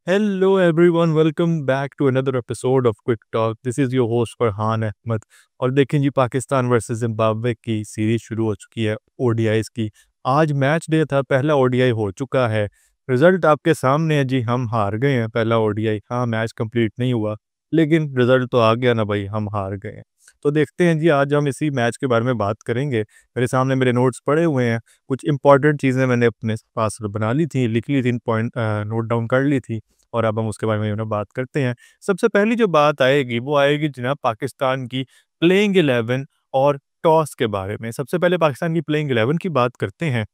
Hello everyone, welcome back to another episode of Quick Talk. This is your host Farhan Ahmad. और देखें जी, Pakistan versus Zimbabwe की series शुरू हो चुकी है ओडीआईज की। आज मैच डे था, पहला ओडीआई हो चुका है। रिजल्ट आपके सामने है जी, हम हार गए हैं पहला ओडीआई। हाँ, मैच कंप्लीट नहीं हुआ लेकिन रिजल्ट तो आ गया ना भाई, हम हार गए हैं। तो देखते हैं जी, आज हम इसी मैच के बारे में बात करेंगे। मेरे सामने मेरे नोट्स पड़े हुए हैं, कुछ इंपॉर्टेंट चीज़ें मैंने अपने पास बना ली थी, लिख ली थी, पॉइंट नोट डाउन कर ली थी। और अब हम उसके बारे में बात करते हैं। सबसे पहली जो बात आएगी वो आएगी जनाब पाकिस्तान की प्लेइंग 11 और टॉस के बारे में। सबसे पहले पाकिस्तान की प्लेइंग 11 की बात करते हैं।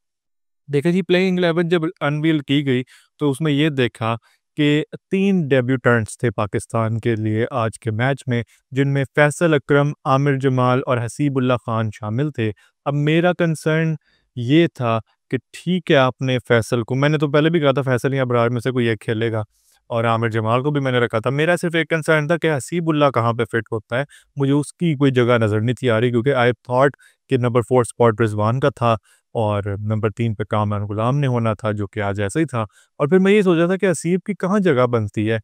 देखिए जी, प्लेइंग 11 जब अनवील की गई तो उसमें ये देखा कि 3 डेब्यूटेंट्स थे पाकिस्तान के लिए आज के मैच में, जिनमें फैसल अकरम, आमिर जमाल और हसीबुल्लाह खान शामिल थे। अब मेरा कंसर्न ये था कि ठीक है, आपने फैसल को, मैंने तो पहले भी कहा था फैसल या अबरार में से कोई एक खेलेगा, और आमिर जमाल को भी मैंने रखा था। मेरा सिर्फ एक कंसर्न था कि हसीबुल्लाह कहाँ पे फिट होता है। मुझे उसकी कोई जगह नज़र नहीं थी आ रही, क्योंकि आई थॉट कि नंबर 4 स्पॉट रिजवान का था और नंबर 3 पे कामरान गुलाम ने होना था, जो कि आज ऐसा ही था। और फिर मैं ये सोचा था कि हसीब की कहाँ जगह बनती है।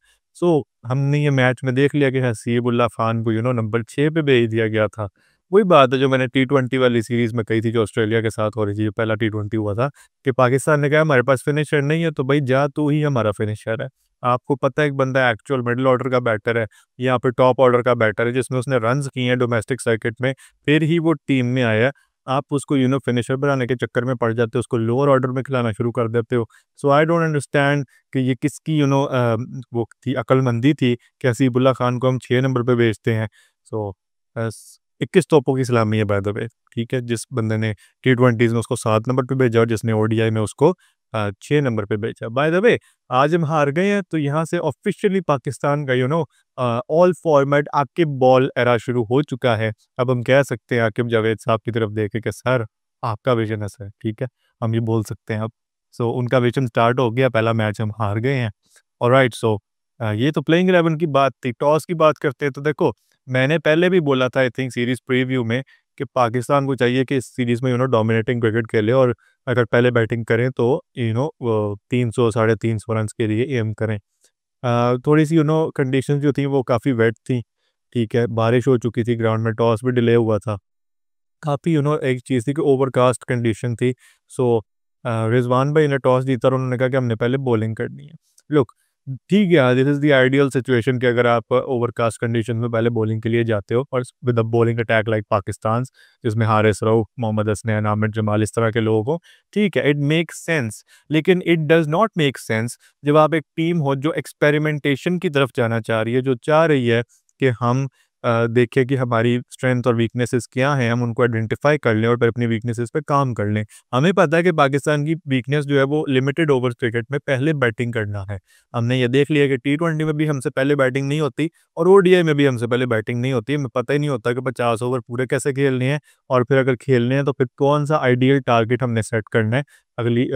हमने ये मैच में देख लिया कि हसीबुल्लाह खान को नंबर 6 पे भेज दिया गया था। वही बात है जो मैंने टी20 वाली सीरीज़ में कही थी, जो ऑस्ट्रेलिया के साथ हो रही थी, पहला टी20 हुआ था, कि पाकिस्तान ने कहा हमारे पास फिनिशर नहीं है, तो भाई जा तू ही हमारा फिनिशर है। आपको पता है एक बंदा एक्चुअल मिडल ऑर्डर का बैटर है, यहाँ पे टॉप ऑर्डर का बैटर है, जिसमें उसने रन्स किए हैं डोमेस्टिक सर्किट में, फिर ही वो टीम में आया है। आप उसको फिनिशर बनाने के चक्कर में पड़ जाते हो, उसको लोअर ऑर्डर में खिलाना शुरू कर देते हो। सो आई डोंट अंडरस्टैंड कि ये किसकी वो थी, अक्लमंदी थी कि हसीबुल्लाह खान को हम 6 नंबर पे भेजते हैं। सो 21 तोपों की सलामी है बाय द वे। ठीक है, जिस बंदे ने टी20 में उसको 7 नंबर पे भेजा और जिसने ओडीआई में उसको 6 नंबर पे भेजा। बाय द वे, आज हम हार गए हैं तो यहाँ से ऑफिशियली पाकिस्तान का all format Aqib ball era शुरू हो चुका है। अब हम कह सकते हैं आकिब जावेद साहब की तरफ देख के, सर आपका विजन है सर, ठीक है, हम ये बोल सकते हैं अब। उनका विजन स्टार्ट हो गया, पहला मैच हम हार गए हैं। ऑलराइट, ये तो प्लेइंग 11 की बात थी। टॉस की बात करते हैं तो देखो, मैंने पहले भी बोला था आई थिंक सीरीज प्रीव्यू में कि पाकिस्तान को चाहिए कि इस सीरीज में डोमिनेटिंग क्रिकेट खेले, और अगर पहले बैटिंग करें तो वो 300 साढ़े 300 रन के लिए एम करें। थोड़ी सी कंडीशन जो थी वो काफ़ी वेट थी। ठीक है, बारिश हो चुकी थी ग्राउंड में, टॉस भी डिले हुआ था काफ़ी। एक चीज़ थी कि ओवरकास्ट कंडीशन थी। रिजवान भाई ने टॉस जीता और उन्होंने कहा कि हमने पहले बॉलिंग करनी है। लुक, ठीक है, this is the ideal situation कि अगर आप ओवरकास्ट कंडीशन में पहले बॉलिंग के लिए जाते हो, और with a bowling attack like Pakistan, जिसमें हारिस रऊफ, मोहम्मद हसनैन, आमिर जमाल, इस तरह के लोग हों, ठीक है, इट मेक्स सेंस। लेकिन it does not make sense जब आप एक टीम हो जो एक्सपेरिमेंटेशन की तरफ जाना चाह रही है, जो चाह रही है कि हम देखें कि हमारी स्ट्रेंथ और वीकनेसेस क्या हैं, हम उनको आइडेंटिफाई कर लें और फिर अपनी वीकनेसेस पे काम कर लें। हमें पता है कि पाकिस्तान की वीकनेस जो है वो लिमिटेड ओवर्स क्रिकेट में पहले बैटिंग करना है। हमने ये देख लिया कि टी20 में भी हमसे पहले बैटिंग नहीं होती और ओडीआई में भी हमसे पहले बैटिंग नहीं होती। हमें पता ही नहीं होता कि 50 ओवर पूरे कैसे खेलने हैं, और फिर अगर खेलने हैं तो फिर कौन सा आइडियल टारगेट हमने सेट करना है अगली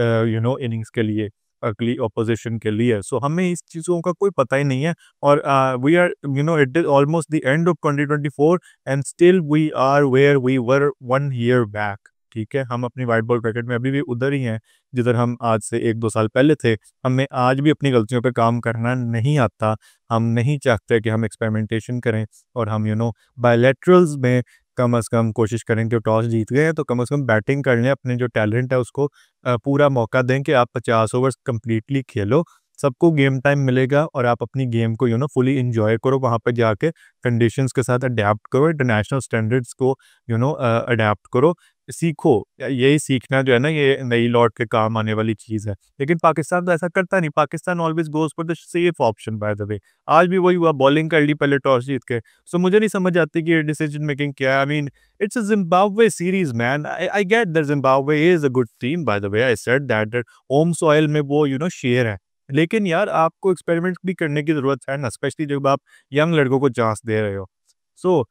इनिंग्स के लिए, अगली ऑपोजिशन के लिए। हमें इस चीज़ों का कोई पता ही नहीं है। और we are it is almost the end of 2024 and still we are where we were 1 year back. ठीक है, हम अपनी वाइट बॉल क्रिकेट में अभी भी उधर ही हैं जिधर हम आज से 1-2 साल पहले थे। हमें आज भी अपनी गलतियों पे काम करना नहीं आता। हम नहीं चाहते कि हम एक्सपेरिमेंटेशन करें, और हम बायलैटरल्स में कम अज़ कम कोशिश करें कि टॉस जीत गए हैं तो कम अज़ कम बैटिंग कर लें, अपने जो टैलेंट है उसको पूरा मौका दें कि आप 50 ओवर्स कंप्लीटली खेलो। सबको गेम टाइम मिलेगा और आप अपनी गेम को फुली एंजॉय करो, वहाँ पे जाके कंडीशंस के साथ अडेप्ट करो, इंटरनेशनल स्टैंडर्ड्स को अडेप्ट करो, सीखो। यही सीखना जो है ना, ये नई लौट के काम आने वाली चीज़ है। लेकिन पाकिस्तान तो ऐसा करता नहीं। Pakistan always goes for the safe option buy the वे। आज भी वही हुआ, बॉलिंग कर ली पहले टॉस जीत के। मुझे नहीं समझ आती कि ये डिसीजन मेकिंग क्या है। I mean, it's a Zimbabwe series, man. I get that Zimbabwe is a good team, by the way. I said that home soil में वो शेर है। लेकिन यार, आपको एक्सपेरिमेंट भी करने की ज़रूरत है ना, स्पेशली जब आप यंग लड़कों को चांस दे रहे हो।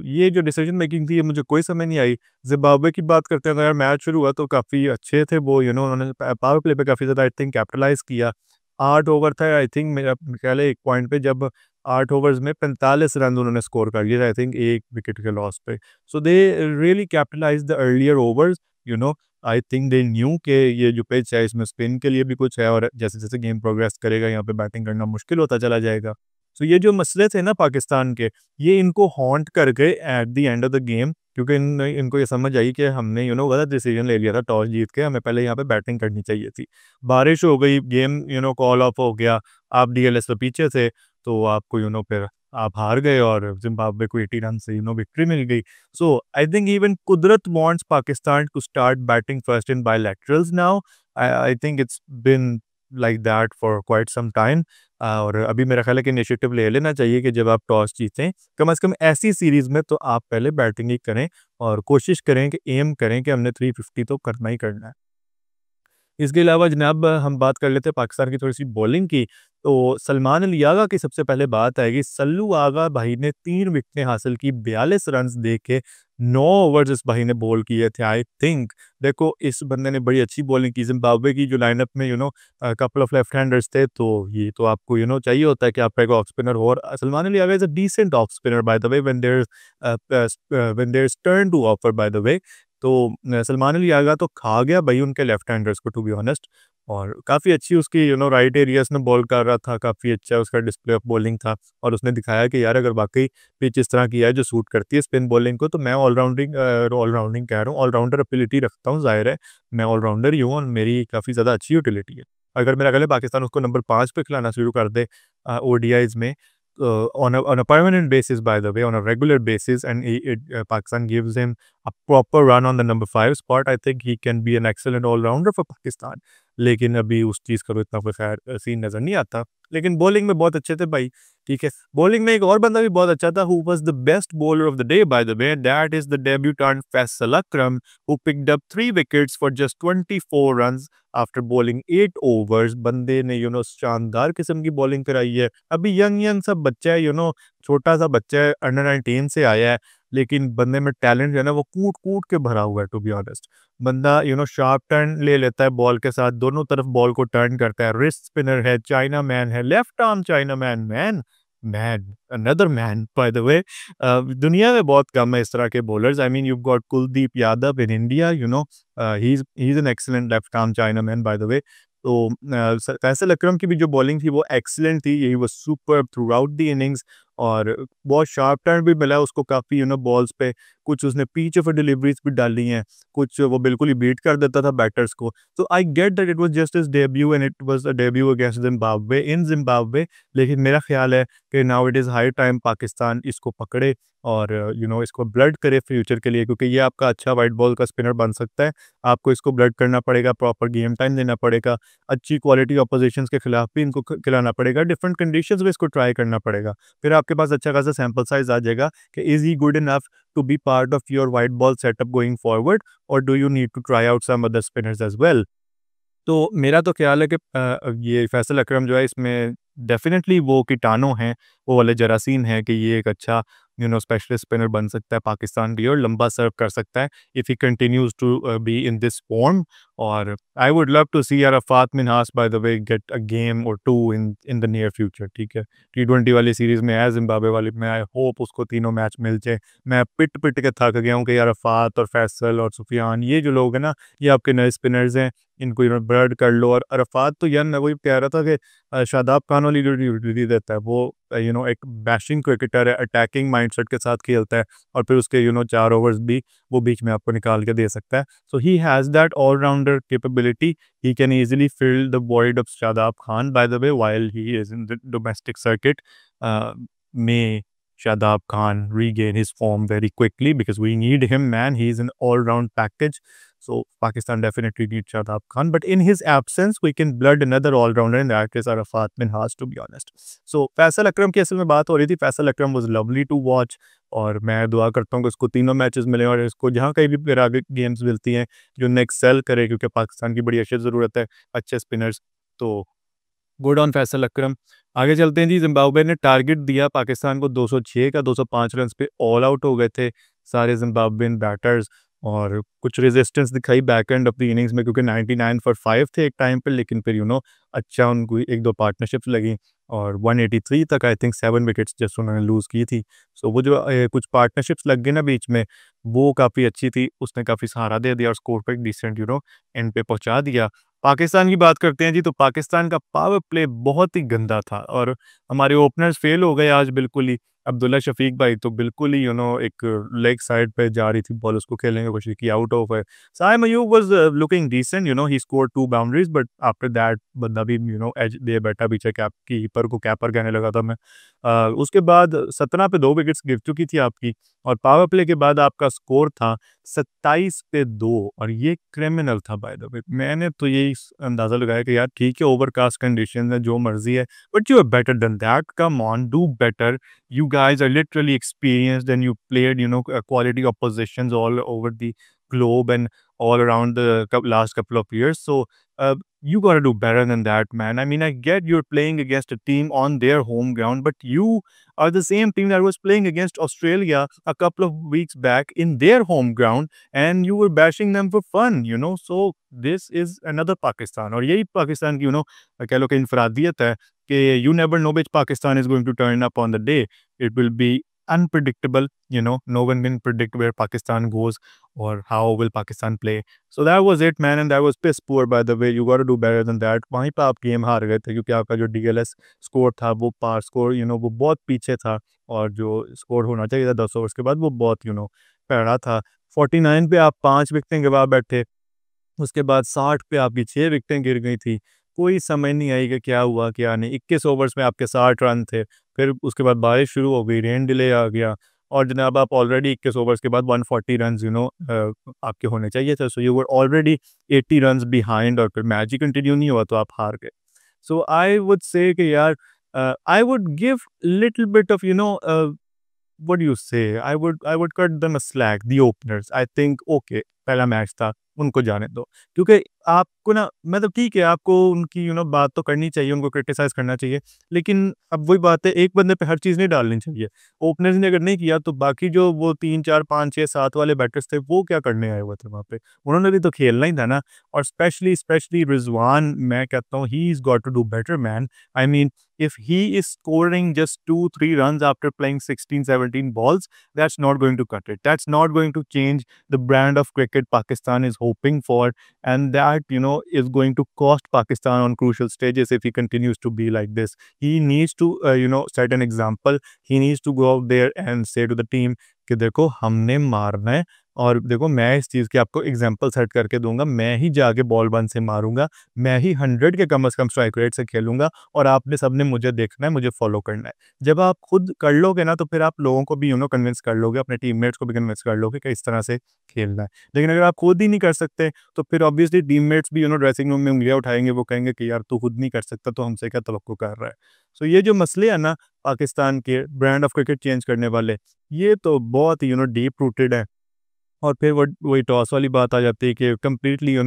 ये जो डिसीजन मेकिंग थी, ये मुझे कोई समझ नहीं आई। जिम्बाब्वे की बात करते हैं तो यार, मैच शुरू हुआ तो काफ़ी अच्छे थे वो, उन्होंने पावर प्ले पे काफ़ी ज़्यादा आई थिंक कैपिटलाइज़ किया। 8 ओवर था आई थिंक, मेरा ख्याल है एक पॉइंट पे, जब 8 ओवर्स में 45 रन उन्होंने स्कोर कर दिए थे आई थिंक, 1 विकेट के लॉस पे। They really capitalised the earlier overs, I think they knew कि ये जो पिच है इसमें स्पिन के लिए भी कुछ है, और जैसे जैसे गेम प्रोग्रेस करेगा यहाँ पे बैटिंग करना मुश्किल होता चला जाएगा। तो ये जो मसले थे ना पाकिस्तान के, ये इनको हॉन्ट कर गए at the end of the game, क्योंकि इनको ये समझ आई कि हमने गलत डिसीजन ले लिया था टॉस जीत के, हमें पहले यहाँ पे बैटिंग करनी चाहिए थी। बारिश हो गई, गेम कॉल ऑफ हो गया, आप डीएलएस पे पीछे थे, तो आपको फिर आप हार गए और जिम्बाब्वे को 80 रन से विक्ट्री मिल गई। सो आई थिंक इवन कुदरत wants Pakistan to start batting first in bilaterals now. I think it's been like that for quite some time, और अभी मेरा ख्याल है कि इनिशिएटिव ले लेना चाहिए कि जब आप टॉस जीतें, कम से कम ऐसी सीरीज में तो आप पहले बैटिंग ही करें और कोशिश करें कि एम करें कि हमने 350 तो करना ही करना है। इसके अलावा जनाब हम बात कर लेते हैं पाकिस्तान की थोड़ी-सी बॉलिंग की। तो सलमान अली आगा की सबसे पहले बात आएगी। सल्लू आगा भाई ने 3 विकेटें हासिल की, 42 रन्स दे के 9 ओवर्स इस भाई ने बॉल किए थे। आई थिंक देखो इस बंदे ने बड़ी अच्छी बॉलिंग की। ज़िम्बाब्वे की जो लाइनअप में कपल ऑफ लेफ्ट हैंडर्स थे, तो ये तो आपको चाहिए होता है कि आपका एक ऑफ स्पिनर हो, और Salman Ali Agha is a decent off spinner by the way when there is turn to offer by the way. तो सलमान अली आगा तो खा गया भाई उनके लेफ्ट हैंडर्स को, टू बी ऑनेस्ट, और काफ़ी अच्छी उसकी राइट एरियाज में बॉल कर रहा था, काफ़ी अच्छा उसका डिस्प्ले ऑफ बॉलिंग था, और उसने दिखाया कि यार अगर वाकई पिच इस तरह की है जो सूट करती है स्पिन बॉलिंग को, तो मैं ऑलराउंडिंग कह रहा हूँ, ऑलराउंडर एबिलिटी रखता हूँ, ज़ाहिर है मैं ऑलराउंडर ही हूँ और मेरी काफ़ी ज़्यादा अच्छी यूटिलिटी है। अगर मेरा ख्याल है पाकिस्तान उसको नंबर 5 पे खिलाना शुरू कर दे ओडीआईज में, on a permanent basis, by the way, on a regular basis, and Pakistan gives him a proper run on the number 5 spot, I think he can be an excellent all-rounder for Pakistan. लेकिन अभी उस चीज़ का तो इतना कोई खैर scene नज़र नहीं आता। लेकिन बॉलिंग में बहुत अच्छे थे भाई, ठीक है। बॉलिंग में एक और बंदा भी बहुत अच्छा था, who was the best bowler of the day by the way, that is the debutante Faisal Akram, who picked up 3 wickets for just 24 runs after bowling 8 overs. बंदे ने शानदार किस्म की बॉलिंग कराई है। अभी यंग यंग सब बच्चा है, छोटा सा बच्चा है, अंडर 19 से आया है, लेकिन बंदे में टैलेंट जो है ना वो कूट कूट के भरा हुआ है, टू बी ऑनेस्ट। बंदा शार्प टर्न ले लेता है बॉल के साथ, दोनों तरफ बॉल को टर्न करता है, रिस्ट स्पिनर है, चाइना मैन है, left arm China man, man man another man bye the वे। दुनिया में बहुत कम है इस तरह के bowlers. I mean you got Kuldeep Yadav in India, he is an excellent left arm China man bye the way. तो फैसल अकरम की भी जो बॉलिंग थी वो एक्सीलेंट थी, यही was superb through out the innings, और बहुत शार्प टर्न भी मिला उसको काफ़ी बॉल्स पे। कुछ उसने पीच ऑफ डिलीवरीज भी डाली हैं, कुछ वो बिल्कुल ही बीट कर देता था बैटर्स को। तो I get that it was just his debut and it was a debut against Zimbabwe in Zimbabwe, लेकिन मेरा ख्याल है कि now it is high time Pakistan इसको पकड़े और इसको ब्लड करे फ्यूचर के लिए, क्योंकि ये आपका अच्छा वाइट बॉल का स्पिनर बन सकता है। आपको इसको ब्लड करना पड़ेगा, प्रॉपर गेम टाइम देना पड़ेगा, अच्छी क्वालिटी ऑपोजिशंस के खिलाफ भी इनको खिलाना पड़ेगा, डिफरेंट कंडीशंस में इसको ट्राई करना पड़ेगा। फिर आपके पास अच्छा खासा सैंपल साइज आ जाएगा कि is he good enough to be part of your white ball setup going forward, और do you need to try out some other spinners as well. तो मेरा तो ख्याल है कि ये फैसल अकरम जो है इसमें डेफ़िनेटली वो कीटाणु हैं, वो वाले जरासीम हैं कि ये एक अच्छा स्पेशलिस्ट स्पिनर बन सकता है पाकिस्तान के लिए और लंबा सर्व कर सकता है if he continues to be in this form. और I would love to see Arafat Minhas by the way get a game और 2 इन द नियर फ्यूचर, ठीक है। टी20 वाली सीरीज़ में है ज़िम्बाब्वे वाली में, आई होप उसको तीनों मैच मिल जाए। मैं पिट-पिट के थक गया हूँ कि अरफात और फैसल और सुफियान, ये जो लोग हैं ना, ये आपके नए स्पिनर्स हैं, इनको ब्लड कर लो। और अरफात तो यार मैं वही कह रहा था कि शादाब खान वाली जो ड्यूटी देता है वो एक बैशिंग क्रिकेटर है, अटैकिंग माइंडसेट के साथ खेलता है, और फिर उसके 4 ओवर्स भी वो बीच में आपको निकाल के दे सकता है। So he has that allrounder capability, he can easily fill the void of Shadab Khan by the way while he is in the domestic circuit. May Shadab Khan regain his form very quickly because we need him, man. He's an all-round package. So Pakistan definitely needs Shadab Khan. But in his absence, we can blood another all-rounder, in that case Arafat Minhas, to be honest. So Faisal Akram की असल में बात हो रही थी। फैसल अकरम was lovely to watch, और मैं दुआ करता हूँ कि उसको तीनों मैचेस मिले और इसको जहाँ कहीं भी फिर आगे गेम्स मिलती हैं जो नेक्स्ट सेल करे, क्योंकि पाकिस्तान की बड़ी अशद ज़रूरत है अच्छे स्पिनर्स। तो गुड ऑन फैसल अकरम। आगे चलते हैं जी। जिम्बाब्वे ने टारगेट दिया पाकिस्तान को 206 का, 205 रन पे ऑल आउट हो गए थे सारे जिम्बाब्वेन बैटर्स, और कुछ रेजिस्टेंस दिखाई back end of the innings में, क्योंकि 99 फॉर 5 थे एक टाइम पे, लेकिन फिर अच्छा उनको 1-2 पार्टनरशिप्स लगी और 183 तक आई थिंक 7 विकेट्स जस्ट उन्होंने लूज़ की थी। सो वो जो कुछ पार्टनरशिप्स लग गई ना बीच में, वो काफ़ी अच्छी थी, उसने काफ़ी सहारा दे दिया और स्कोर को एक डिसेंट एंड पे पहुँचा दिया। पाकिस्तान की बात करते हैं जी, तो पाकिस्तान का पावर प्ले बहुत ही गंदा था और हमारे ओपनर्स फेल हो गए आज बिल्कुल ही। अब्दुल्ला शफीक भाई तो बिल्कुल ही एक लेग साइड पे जा रही थी बॉल, उसको खेलने की कोशिश की, आउट ऑफ है। Saim Ayub was looking decent, he scored 2 boundaries but after that बंदा भी एज दे बैठा पीछे, कैप कीपर को कैपर कहने लगा था मैं। उसके बाद 17 पे 2 विकेट्स गिर चुकी थी आपकी और पावर प्ले के बाद आपका स्कोर था 27 पे 2 और ये क्रिमिनल था बाय द वे। मैंने तो यही अंदाज़ा लगाया कि यार ठीक है, ओवरकास्ट कंडीशंस है, जो मर्ज़ी है, but you are better than that, come on, do better. You guys are literally experienced and you played, quality oppositions all over the globe and all around the last couple of years. So you got to do better than that, man. I mean, I get you're playing against a team on their home ground, but you are the same team that was playing against Australia a couple of weeks back in their home ground, and you were bashing them for fun. So this is another Pakistan. और यही पाकिस्तान की कह लो कि इंफरादियत है कि you never know which Pakistan is going to turn up on the day. It will be unpredictable. No one can predict where Pakistan goes or how will Pakistan play. So that was it, man, and that was piss poor, by the way. You got to do better than that. वहीं पे आप game हार गए थे क्योंकि आपका जो DLS score था, वो पार स्कोर वो बहुत पीछे था और जो स्कोर होना चाहिए था 10 ओवर्स के बाद, वो बहुत पैड़ा था। 49 पे आप 5 विकेटें गवा बैठे, उसके बाद 60 पे आपकी 6 विकेटें गिर गई थी। कोई समझ नहीं आई कि क्या हुआ, क्या नहीं। 21 ओवर्स में आपके 60 रन थे। फिर उसके बाद बारिश शुरू हो गई, रेन डिले आ गया और जनाब आप ऑलरेडी 21 ओवर्स के बाद 140 रन्स आपके होने चाहिए थे। So you were already 80 runs behind और फिर मैच ही कंटिन्यू नहीं हुआ तो आप हार गए। सो आई वुड से कि यार I would give little bit of what do you say? I would cut them a slack, the openers. I think okay, पहला मैच था, उनको जाने दो। क्योंकि आपको ना मतलब ठीक है, आपको उनकी बात तो करनी चाहिए, उनको क्रिटिसाइज़ करना चाहिए। लेकिन अब वही बात है, एक बंदे पे हर चीज़ नहीं डालनी चाहिए। ओपनर्स ने अगर नहीं किया तो बाकी जो वो 3, 4, 5, 6, 7 वाले बैटर्स थे, वो क्या करने आए हुए थे वहाँ पे? उन्होंने भी तो खेलना ही था ना। और स्पेशली रिज़वान, मैं कहता हूँ he is got to do better man. I mean if he is scoring just 2-3 runs after playing 16-17 balls, that's not going to cut it. That's not going to change the brand of cricket Pakistan is hoping for, and that is going to cost Pakistan on crucial stages if he continues to be like this. He needs to set an example. He needs to go out there and say to the team कि देखो हमने मारना है और देखो मैं इस चीज़ की आपको एग्जांपल सेट करके दूंगा, मैं ही जाके बॉल 1 से मारूंगा, मैं ही 100 के कम से कम स्ट्राइक रेट से खेलूंगा और आपने सबने मुझे देखना है, मुझे फॉलो करना है। जब आप खुद कर लोगे ना तो फिर आप लोगों को भी कन्विंस कर लोगे, अपने टीममेट्स को भी कन्विंस कर लोगे कि इस तरह से खेलना है। लेकिन अगर आप खुद ही नहीं कर सकते तो फिर ऑब्वियसली टीममेट्स भी ड्रेसिंग रूम में उंगलियां उठाएंगे, वो कहेंगे कि यार तू खुद नहीं कर सकता तो हमसे क्या तवक्को कर रहा है। सो ये जो मसले हैं ना पाकिस्तान के ब्रांड ऑफ क्रिकेट चेंज करने वाले, ये तो बहुत ही डीप रूटेड है। और फिर वो वही टॉस वाली बात आ जाती है कि completely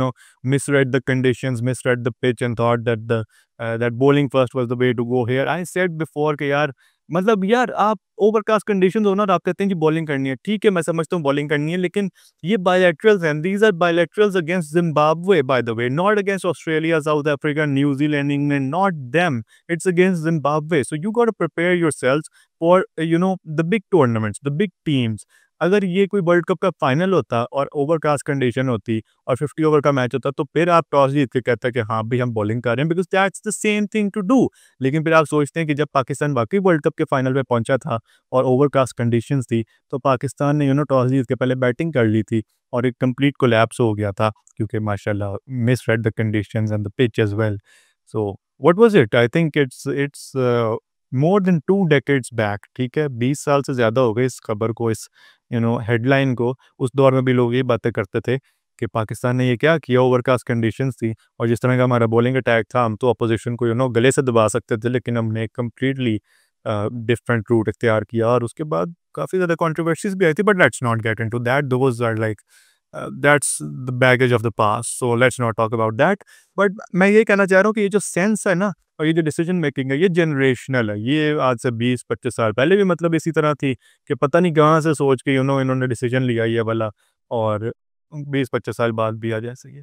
misread the conditions, misread the pitch and thought that bowling first was the way to go here. I said before कि यार मतलब यार आप ओवरकास्ट कंडीशंस हो ना, आप कहते हैं कि बॉलिंग करनी है, ठीक है मैं समझता हूँ बॉलिंग करनी है, लेकिन ये बायलैटरल्स हैं, these are bilaterals against Zimbabwe by the way, not against Australia, South Africa, New Zealand, England, not them, it's against Zimbabwe. So you got to prepare yourselves for the big tournaments, the big teams. अगर ये कोई world cup का final होता और overcast condition होती और 50 over का match होता तो फिर आप टॉस जीत के कहते हैं कि हाँ भाई हम बॉलिंग कर रहे हैं, because that's the same thing to do. लेकिन फिर आप सोचते हैं कि जब पाकिस्तान वाकई वर्ल्ड कप के फाइनल में पहुंचा था और ओवरकास्ट कंडीशंस थी तो पाकिस्तान ने टॉस जीत के पहले बैटिंग कर ली थी और एक कंप्लीट कोलैप्स हो गया था क्योंकि माशाल्लाह misread the conditions and the pitch as well. So what was it? I think it's more than 2 decades back, ठीक है, 20 साल से ज़्यादा हो गए इस खबर को, इस हेडलाइन को। उस दौर में भी लोग ये बातें करते थे कि पाकिस्तान ने ये क्या किया, ओवरकास्ट कंडीशंस थी और जिस तरह का हमारा बॉलिंग अटैक था, हम तो अपोजिशन को गले से दबा सकते थे, लेकिन हमने कम्प्लीटली डिफरेंट रूट इख्तियार किया और उसके बाद काफ़ी ज़्यादा कंट्रोवर्सीज भी आई थी, but let's not get into that, those are like that's the baggage of the past, so let's not talk about that. But मैं ये कहना चाह रहा हूँ कि ये जो सेंस है ना और ये जो डिसीजन मेकिंग है, ये जनरेशनल है। ये आज से 20-25 साल पहले भी मतलब इसी तरह थी कि पता नहीं कहाँ से सोच के इन्होंने डिसीजन लिया ये वाला, और 20-25 साल बाद भी आज ऐसे ही है।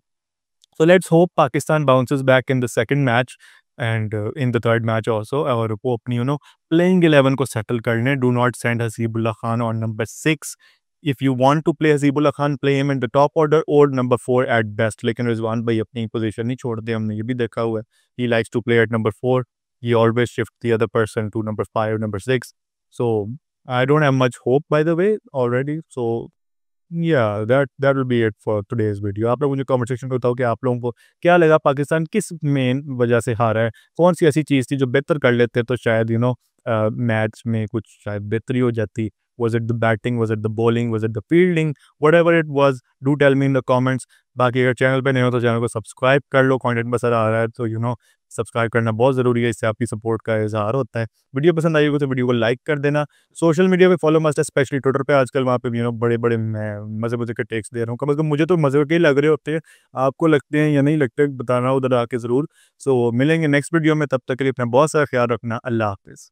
So let's hope Pakistan bounces back in the second match. And in the third match also, और वो अपनी प्लेइंग 11 को सेटल कर लें। Do not send Haseebullah Khan on number 6। If you want to play Haseebullah Khan, play him in the top order और number 4 at best. लेकिन रिजवान भाई अपनी पोजीशन नहीं छोड़ते, हमने ये भी देखा हुआ है। He likes to play at number 4। He always shift the other person to number 5, number 6। So I don't have much hope, by the way, already. So yeah, that will be it for today's video. आप लोग मुझे comment section में बताओ कि आप लोगों को क्या लगा, पाकिस्तान किस मेन वजह से हारा है, कौन सी ऐसी चीज़ थी जो बेहतर कर लेते तो शायद मैच में कुछ शायद बेहतरी हो जाती। Was it the batting, was it the bowling, was it the fielding, whatever it was, do tell me in the comments. बाकी अगर चैनल पे नहीं हो तो चैनल को सब्सक्राइब कर लो, कंटेंट पसंद आ रहा है तो सब्सक्राइब करना बहुत ज़रूरी है, इससे आपकी सपोर्ट का इजहार होता है। वीडियो पसंद आई हो तो वीडियो को लाइक कर देना। सोशल मीडिया पे फॉलो मस्ट है, स्पेशली ट्विटर पे आजकल, वहाँ पे बड़े बड़े मैं मज़े के टेक्स्ट दे रहा हूँ। कम से कम मुझे तो मज़े के ही लग रहे होते हैं, आपको लगते हैं या नहीं लगते बताना उधर आके ज़रूर। सो मिलेंगे नेक्स्ट वीडियो में, तब तक के लिए अपना बहुत सारा ख्याल रखना। अल्लाह हाफिज़।